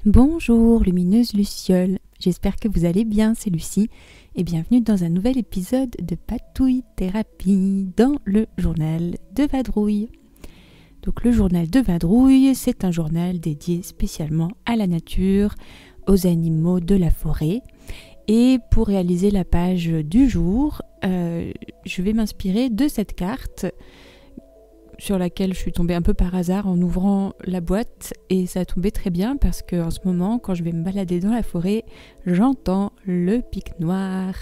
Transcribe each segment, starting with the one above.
Bonjour lumineuse Luciole, j'espère que vous allez bien, c'est Lucie et bienvenue dans un nouvel épisode de Patouille Thérapie dans le journal de Vadrouille. Donc le journal de Vadrouille, c'est un journal dédié spécialement à la nature, aux animaux de la forêt. Et pour réaliser la page du jour, je vais m'inspirer de cette carte sur laquelle je suis tombée un peu par hasard en ouvrant la boîte, et ça a tombé très bien parce que en ce moment, quand je vais me balader dans la forêt, j'entends le pic noir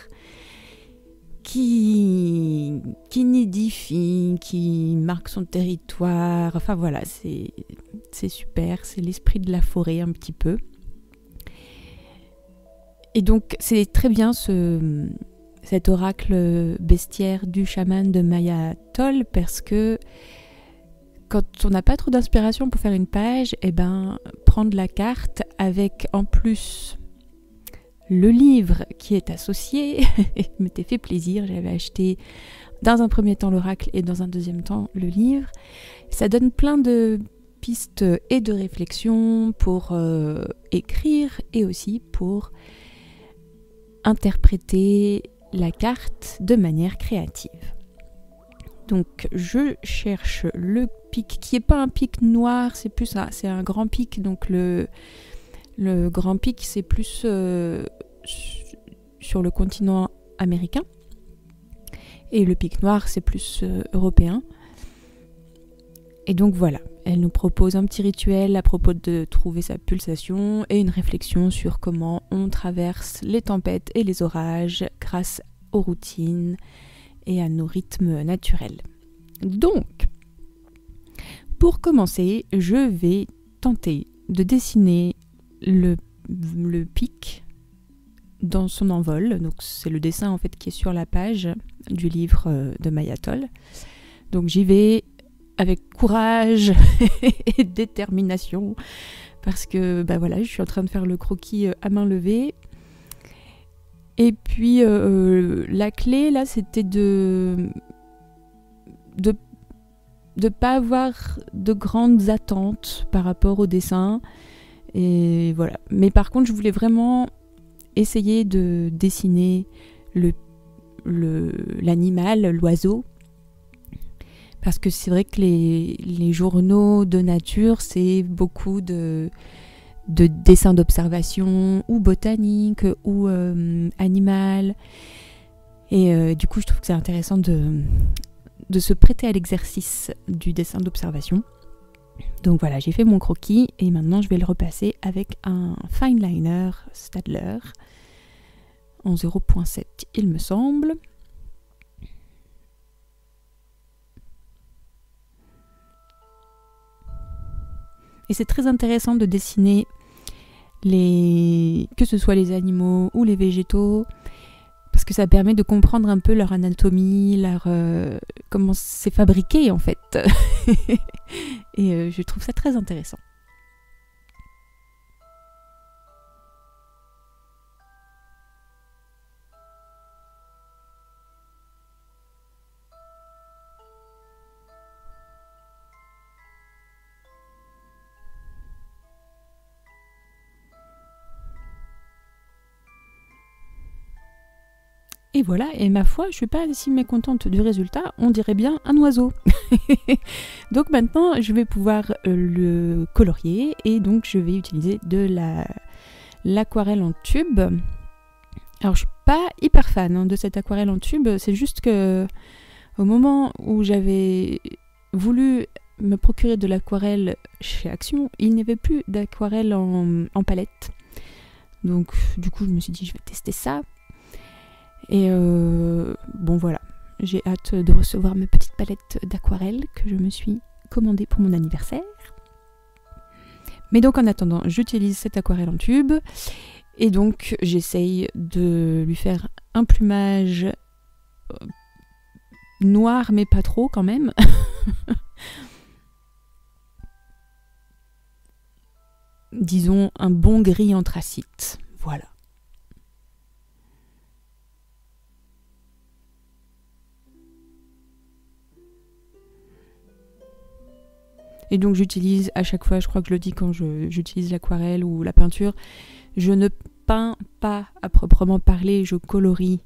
qui nidifie, qui marque son territoire. Enfin voilà, c'est super, c'est l'esprit de la forêt un petit peu. Et donc c'est très bien cet oracle bestiaire du chaman de Maya Toll, parce que quand on n'a pas trop d'inspiration pour faire une page, prendre la carte avec en plus le livre qui est associé m'était fait plaisir. J'avais acheté dans un premier temps l'oracle et dans un deuxième temps le livre. Ça donne plein de pistes et de réflexions pour écrire et aussi pour interpréter la carte de manière créative. Donc je cherche le pic qui n'est pas un pic noir, c'est un grand pic. Donc le grand pic, c'est plus sur le continent américain, et le pic noir, c'est plus européen. Et donc voilà, elle nous propose un petit rituel à propos de trouver sa pulsation et une réflexion sur comment on traverse les tempêtes et les orages grâce aux routines et à nos rythmes naturels. Donc, pour commencer, je vais tenter de dessiner le pic dans son envol. Donc c'est le dessin en fait qui est sur la page du livre de Maya Toll. Donc j'y vais avec courage et détermination, parce que je suis en train de faire le croquis à main levée. Et puis la clé là, c'était de pas avoir de grandes attentes par rapport au dessin. Et voilà. Mais par contre, je voulais vraiment essayer de dessiner l'animal, l'oiseau. Parce que c'est vrai que les journaux de nature, c'est beaucoup de dessins d'observation, ou botanique, ou animal. Et du coup, je trouve que c'est intéressant de se prêter à l'exercice du dessin d'observation. Donc voilà, j'ai fait mon croquis et maintenant je vais le repasser avec un fine liner Staedtler en 0.7 il me semble. Et c'est très intéressant de dessiner que ce soit les animaux ou les végétaux, parce que ça permet de comprendre un peu leur anatomie, comment c'est fabriqué en fait. Et je trouve ça très intéressant. Et voilà, et ma foi, je suis pas si mécontente du résultat, on dirait bien un oiseau. Donc maintenant, je vais pouvoir le colorier, et donc je vais utiliser de l'aquarelle en tube. Alors je suis pas hyper fan de cette aquarelle en tube, c'est juste que au moment où j'avais voulu me procurer de l'aquarelle chez Action, il n'y avait plus d'aquarelle en palette. Donc du coup, je me suis dit, je vais tester ça. Et voilà, j'ai hâte de recevoir ma petite palette d'aquarelle que je me suis commandée pour mon anniversaire. Mais donc en attendant, j'utilise cette aquarelle en tube, et donc j'essaye de lui faire un plumage noir, mais pas trop quand même. Disons un bon gris anthracite, voilà. Et donc j'utilise à chaque fois, je crois que je le dis quand j'utilise l'aquarelle ou la peinture, je ne peins pas à proprement parler, je colorie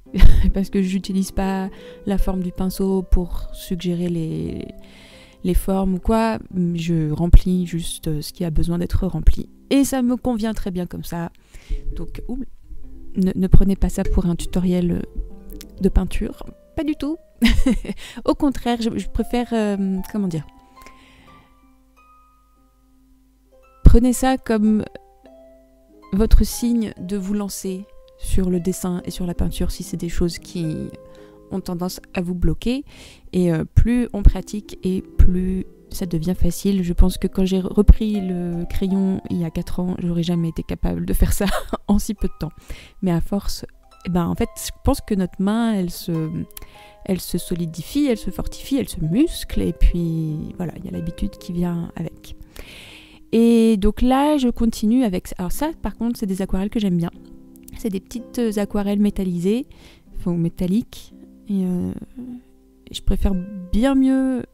parce que j'utilise pas la forme du pinceau pour suggérer les formes ou quoi, je remplis juste ce qui a besoin d'être rempli. Et ça me convient très bien comme ça. Donc ne prenez pas ça pour un tutoriel de peinture, pas du tout. Au contraire, je préfère, comment dire, prenez ça comme votre signe de vous lancer sur le dessin et sur la peinture si c'est des choses qui ont tendance à vous bloquer. Et plus on pratique et plus ça devient facile. Je pense que quand j'ai repris le crayon il y a 4 ans, j'aurais jamais été capable de faire ça en si peu de temps. Mais à force, en fait, je pense que notre main, elle se solidifie, elle se fortifie, elle se muscle. Et puis voilà, il y a l'habitude qui vient avec. Et donc là, je continue avec... Alors ça, par contre, c'est des aquarelles que j'aime bien. C'est des petites aquarelles métallisées, enfin métalliques. Et je préfère bien mieux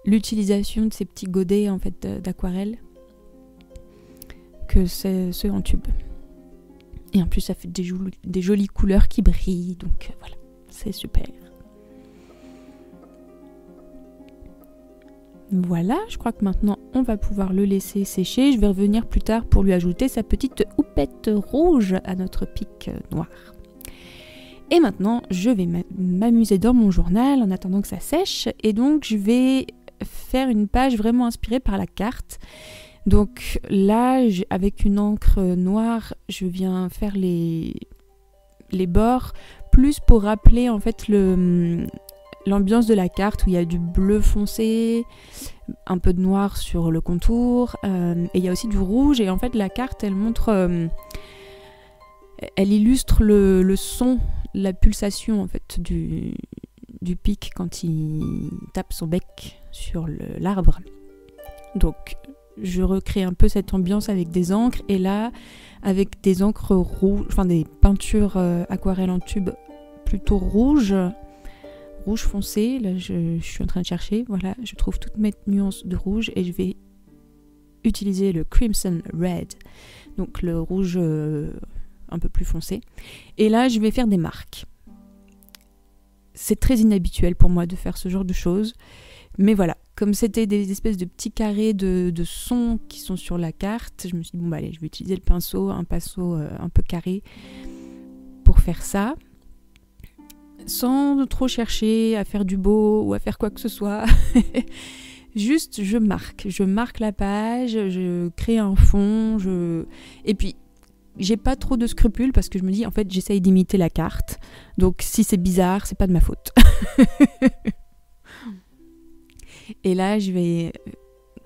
l'utilisation de ces petits godets en fait, d'aquarelle que ceux en tube. Et en plus, ça fait des jolies couleurs qui brillent. Donc voilà, c'est super. Voilà, je crois que maintenant on va pouvoir le laisser sécher. Je vais revenir plus tard pour lui ajouter sa petite houppette rouge à notre pic noir. Et maintenant, je vais m'amuser dans mon journal en attendant que ça sèche. Et donc, je vais faire une page vraiment inspirée par la carte. Donc là, avec une encre noire, je viens faire les bords, plus pour rappeler en fait l'ambiance de la carte où il y a du bleu foncé, un peu de noir sur le contour, et il y a aussi du rouge. Et en fait, la carte, elle montre, elle illustre le son, la pulsation en fait du pic quand il tape son bec sur l'arbre. Donc, je recrée un peu cette ambiance avec des encres, et là, avec des encres rouges, enfin des peintures aquarelles en tube plutôt rouge foncé. Là, je suis en train de chercher. Voilà, je trouve toutes mes nuances de rouge et je vais utiliser le Crimson Red, donc le rouge un peu plus foncé. Et là, je vais faire des marques. C'est très inhabituel pour moi de faire ce genre de choses, mais voilà, comme c'était des espèces de petits carrés de sons qui sont sur la carte, je me suis dit bon allez, je vais utiliser le pinceau, un pinceau un peu carré pour faire ça. Sans trop chercher à faire du beau ou à faire quoi que ce soit. Juste, je marque la page, je crée un fond, et puis, j'ai pas trop de scrupules parce que je me dis, en fait, j'essaye d'imiter la carte. Donc, si c'est bizarre, c'est pas de ma faute. Et là, je vais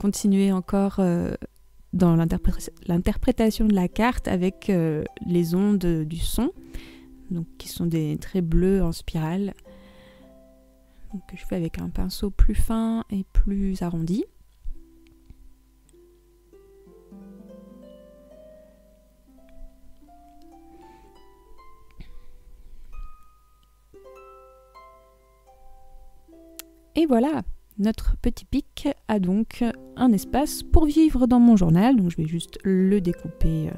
continuer encore dans l'interprétation de la carte avec les ondes du son. Donc, qui sont des traits bleus en spirale, donc, que je fais avec un pinceau plus fin et plus arrondi. Et voilà, notre petit pic a donc un espace pour vivre dans mon journal. Donc je vais juste le découper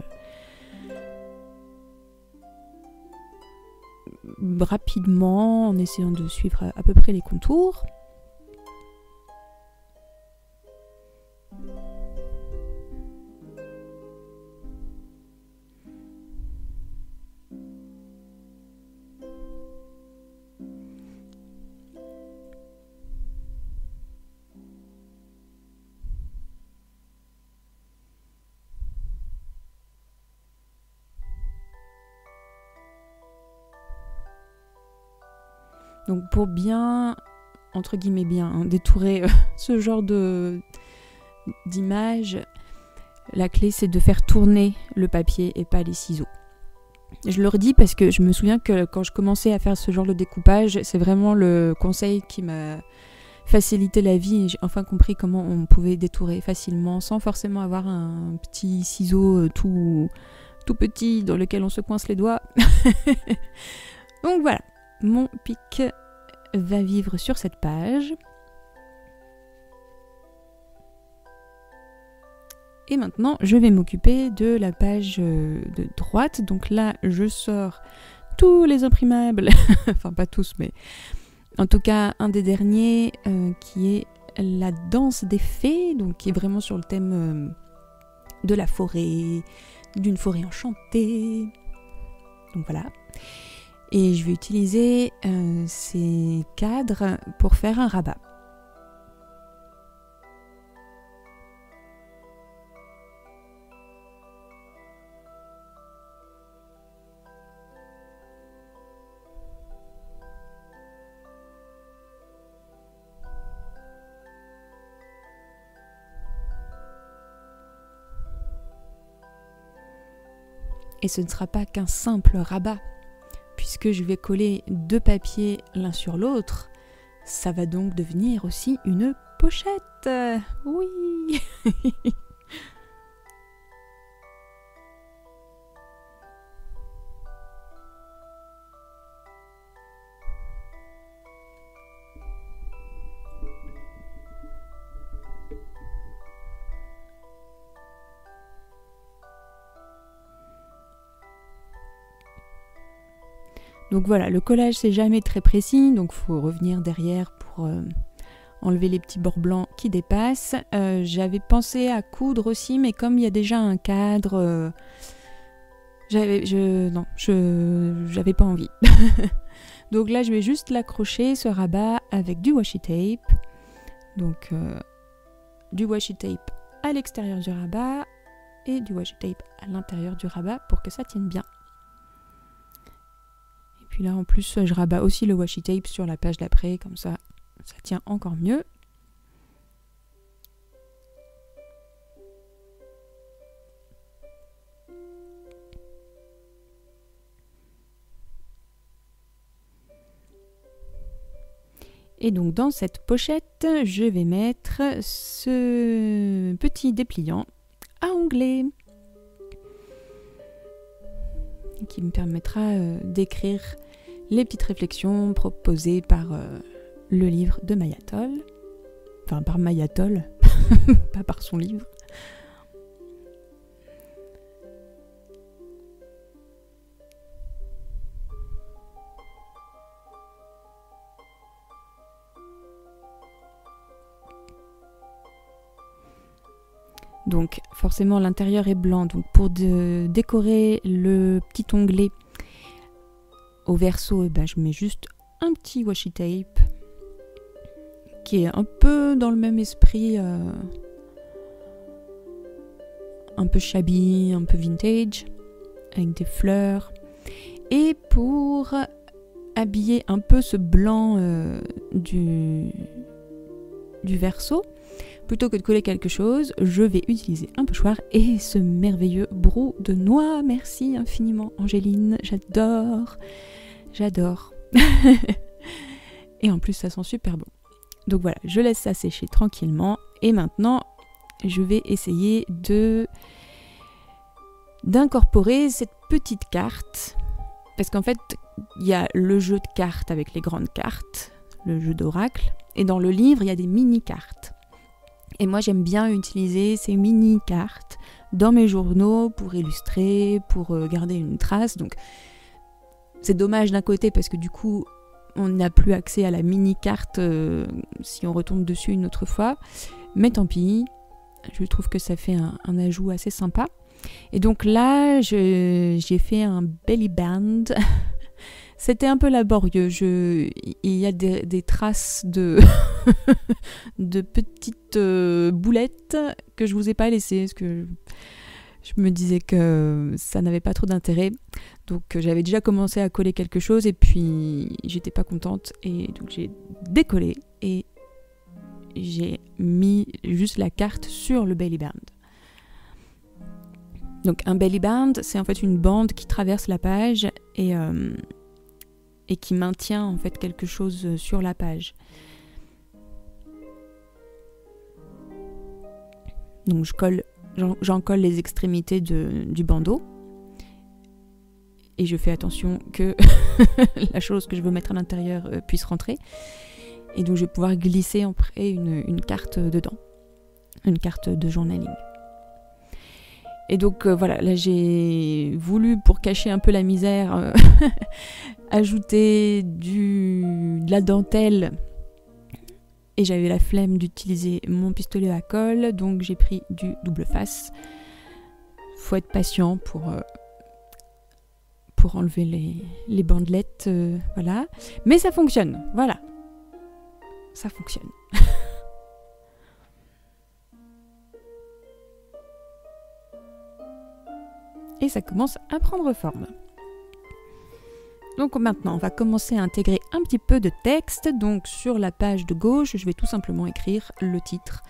rapidement en essayant de suivre à peu près les contours. Donc pour bien, entre guillemets bien, détourer ce genre d'image, la clé c'est de faire tourner le papier et pas les ciseaux. Je le redis parce que je me souviens que quand je commençais à faire ce genre de découpage, c'est vraiment le conseil qui m'a facilité la vie et j'ai enfin compris comment on pouvait détourer facilement sans forcément avoir un petit ciseau tout petit dans lequel on se coince les doigts. Donc voilà. Mon pic va vivre sur cette page. Et maintenant, je vais m'occuper de la page de droite. Donc là, je sors tous les imprimables, enfin pas tous, mais en tout cas un des derniers qui est la danse des fées, donc qui est vraiment sur le thème de la forêt, d'une forêt enchantée. Donc voilà. Et je vais utiliser ces cadres pour faire un rabat. Et ce ne sera pas qu'un simple rabat, puisque je vais coller 2 papiers l'un sur l'autre. Ça va donc devenir aussi une pochette. Oui. Donc voilà, le collage c'est jamais très précis, donc il faut revenir derrière pour enlever les petits bords blancs qui dépassent. J'avais pensé à coudre aussi, mais comme il y a déjà un cadre, j'avais pas envie. Donc là je vais juste l'accrocher, ce rabat, avec du washi tape. Donc du washi tape à l'extérieur du rabat et du washi tape à l'intérieur du rabat pour que ça tienne bien. Puis là, en plus, je rabats aussi le washi tape sur la page d'après, comme ça tient encore mieux. Et donc, dans cette pochette, je vais mettre ce petit dépliant à onglet qui me permettra d'écrire les petites réflexions proposées par le livre de Mayatol. Enfin, par Mayatol, pas par son livre. Donc forcément l'intérieur est blanc, donc pour décorer le petit onglet au verso, je mets juste un petit washi tape qui est un peu dans le même esprit, un peu shabby, un peu vintage, avec des fleurs. Et pour habiller un peu ce blanc du verso, plutôt que de coller quelque chose, je vais utiliser un pochoir et ce merveilleux brou de noix. Merci infiniment Angéline, j'adore. Et en plus ça sent super bon. Donc voilà, je laisse ça sécher tranquillement et maintenant je vais essayer d'incorporer cette petite carte, parce qu'en fait il y a le jeu de cartes avec les grandes cartes, le jeu d'oracle, et dans le livre il y a des mini-cartes. Et moi j'aime bien utiliser ces mini-cartes dans mes journaux pour illustrer, pour garder une trace. Donc c'est dommage d'un côté parce que du coup on n'a plus accès à la mini-carte si on retombe dessus une autre fois. Mais tant pis, je trouve que ça fait un ajout assez sympa. Et donc là j'ai fait un belly band. C'était un peu laborieux, il y a des traces de, de petites boulettes que je vous ai pas laissées, parce que je me disais que ça n'avait pas trop d'intérêt. Donc j'avais déjà commencé à coller quelque chose et puis j'étais pas contente. Et donc j'ai décollé et j'ai mis juste la carte sur le belly band. Donc un belly band, c'est en fait une bande qui traverse la page et qui maintient en fait quelque chose sur la page. Donc j'en colle les extrémités du bandeau et je fais attention que la chose que je veux mettre à l'intérieur puisse rentrer. Et donc je vais pouvoir glisser après une carte dedans, une carte de journaling. Et donc voilà, là j'ai voulu, pour cacher un peu la misère, ajouter de la dentelle. Et j'avais la flemme d'utiliser mon pistolet à colle, donc j'ai pris du double face. Faut être patient pour enlever les bandelettes, voilà. Mais ça fonctionne, voilà. Ça fonctionne. Et ça commence à prendre forme. Donc maintenant, on va commencer à intégrer un petit peu de texte. Donc sur la page de gauche, je vais tout simplement écrire le titre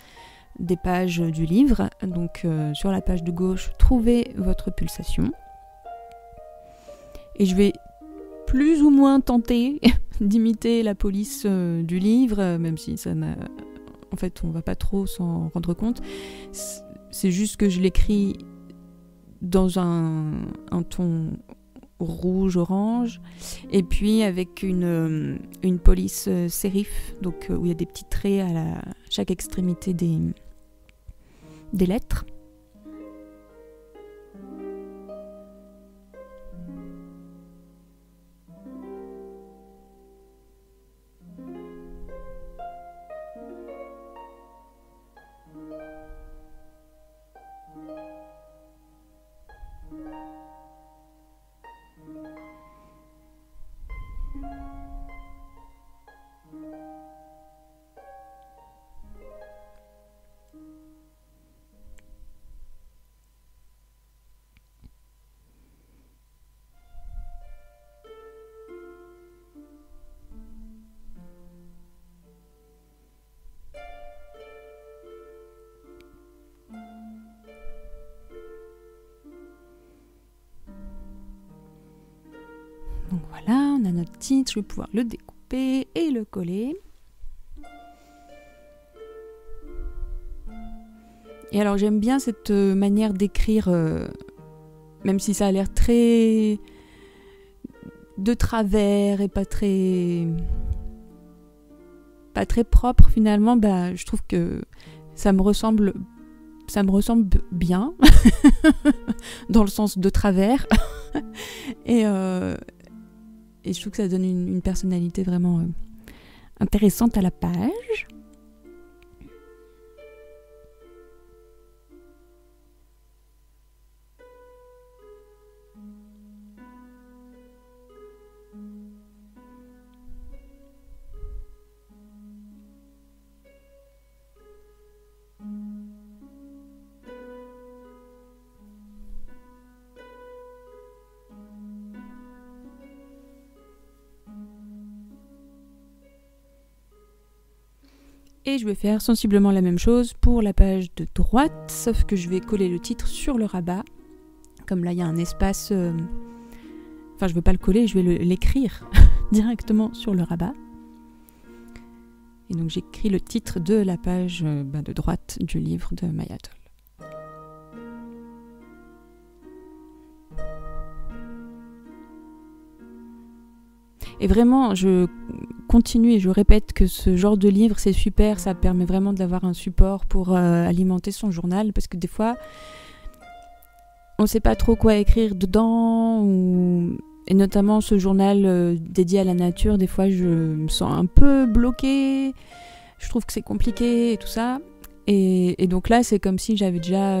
des pages du livre. Donc sur la page de gauche, trouvez votre pulsation. Et je vais plus ou moins tenter d'imiter la police du livre, même si ça n'a... En fait, on va pas trop s'en rendre compte. C'est juste que je l'écris dans un ton rouge-orange, et puis avec une police sérif, donc où il y a des petits traits à chaque extrémité des lettres. Donc voilà, on a notre titre, je vais pouvoir le découper et le coller. Et alors j'aime bien cette manière d'écrire, même si ça a l'air très de travers et pas très propre finalement, je trouve que ça me ressemble bien, dans le sens de travers. Et je trouve que ça donne une personnalité vraiment intéressante à la page. Et je vais faire sensiblement la même chose pour la page de droite, sauf que je vais coller le titre sur le rabat. Comme là, il y a un espace... Enfin, je ne vais pas le coller, je vais l'écrire directement sur le rabat. Et donc, j'écris le titre de la page de droite du livre de Maya Toll. Et vraiment, je continue et je répète que ce genre de livre, c'est super, ça permet vraiment d'avoir un support pour alimenter son journal, parce que des fois, on ne sait pas trop quoi écrire dedans, et notamment ce journal dédié à la nature, des fois je me sens un peu bloquée, je trouve que c'est compliqué et tout ça. Et donc là, c'est comme si j'avais déjà...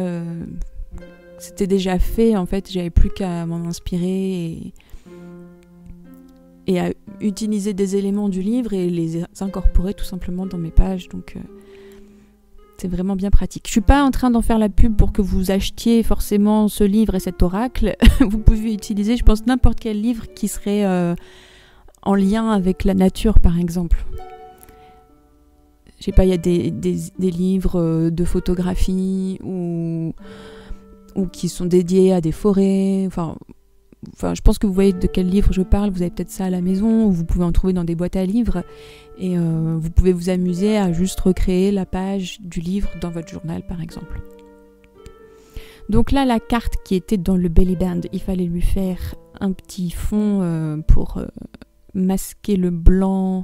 c'était déjà fait, en fait, j'avais plus qu'à m'en inspirer et à utiliser des éléments du livre et les incorporer tout simplement dans mes pages. Donc c'est vraiment bien pratique. Je suis pas en train d'en faire la pub pour que vous achetiez forcément ce livre et cet oracle. Vous pouvez utiliser, je pense, n'importe quel livre qui serait en lien avec la nature, par exemple. Je sais pas, il y a des livres de photographie ou qui sont dédiés à des forêts, Enfin, je pense que vous voyez de quel livre je parle, vous avez peut-être ça à la maison, ou vous pouvez en trouver dans des boîtes à livres, et vous pouvez vous amuser à juste recréer la page du livre dans votre journal, par exemple. Donc là, la carte qui était dans le belly band, il fallait lui faire un petit fond pour masquer le blanc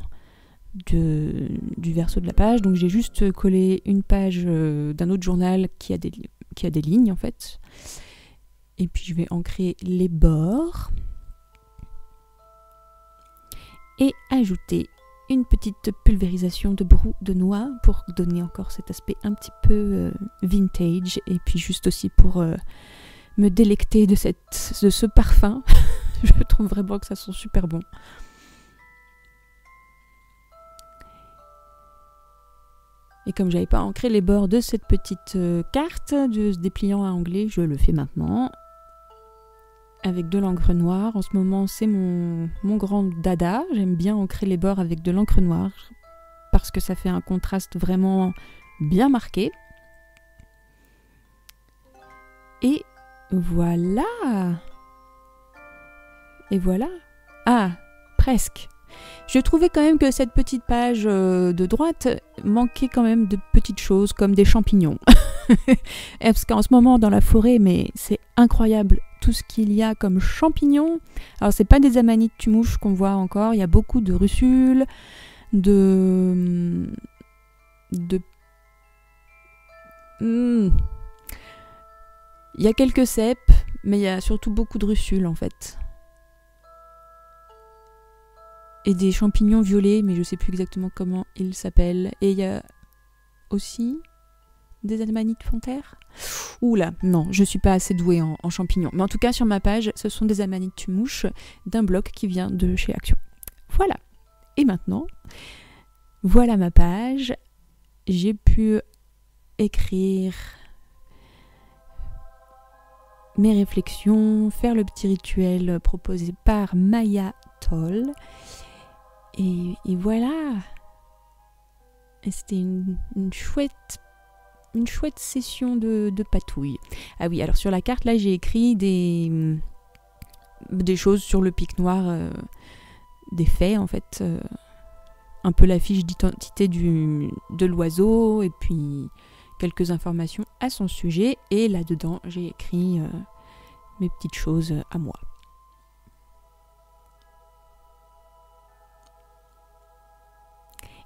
du verso de la page. Donc j'ai juste collé une page d'un autre journal qui a qui a des lignes en fait. Et puis je vais ancrer les bords. Et ajouter une petite pulvérisation de brou de noix pour donner encore cet aspect un petit peu vintage. Et puis juste aussi pour me délecter de ce parfum. Je trouve vraiment que ça sent super bon. Et comme j'avais pas ancré les bords de cette petite carte de ce dépliant à onglet, je le fais maintenant. Avec de l'encre noire. En ce moment, c'est mon grand dada. J'aime bien ancrer les bords avec de l'encre noire parce que ça fait un contraste vraiment bien marqué. Et voilà. Et voilà. Ah, presque. Je trouvais quand même que cette petite page de droite manquait quand même de petites choses comme des champignons. Parce qu'en ce moment, dans la forêt, mais c'est incroyable tout ce qu'il y a comme champignons. Alors, c'est pas des amanites tumouches qu'on voit encore. Il y a beaucoup de russules, il y a quelques cèpes, mais il y a surtout beaucoup de russules en fait. Et des champignons violets, mais je sais plus exactement comment ils s'appellent. Et il y a aussi des amanites fonterres. Oula, non, je suis pas assez douée en champignons. Mais en tout cas, sur ma page, ce sont des amanites tumouches d'un bloc qui vient de chez Action. Voilà. Et maintenant, voilà ma page. J'ai pu écrire mes réflexions, faire le petit rituel proposé par Maya Toll. Et voilà. Et c'était une chouette session de patouille. Ah oui, alors sur la carte, là, j'ai écrit des choses sur le pic noir, des faits, en fait. Un peu la fiche d'identité de l'oiseau, et puis quelques informations à son sujet. Et là-dedans, j'ai écrit mes petites choses à moi.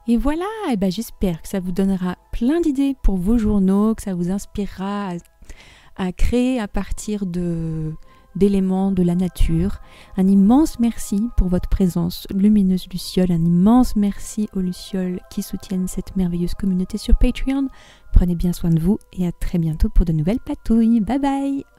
Et voilà, et ben j'espère que ça vous donnera plein d'idées pour vos journaux, que ça vous inspirera à créer à partir d'éléments de la nature. Un immense merci pour votre présence, Lumineuse Luciole. Un immense merci aux Lucioles qui soutiennent cette merveilleuse communauté sur Patreon. Prenez bien soin de vous et à très bientôt pour de nouvelles patouilles. Bye bye!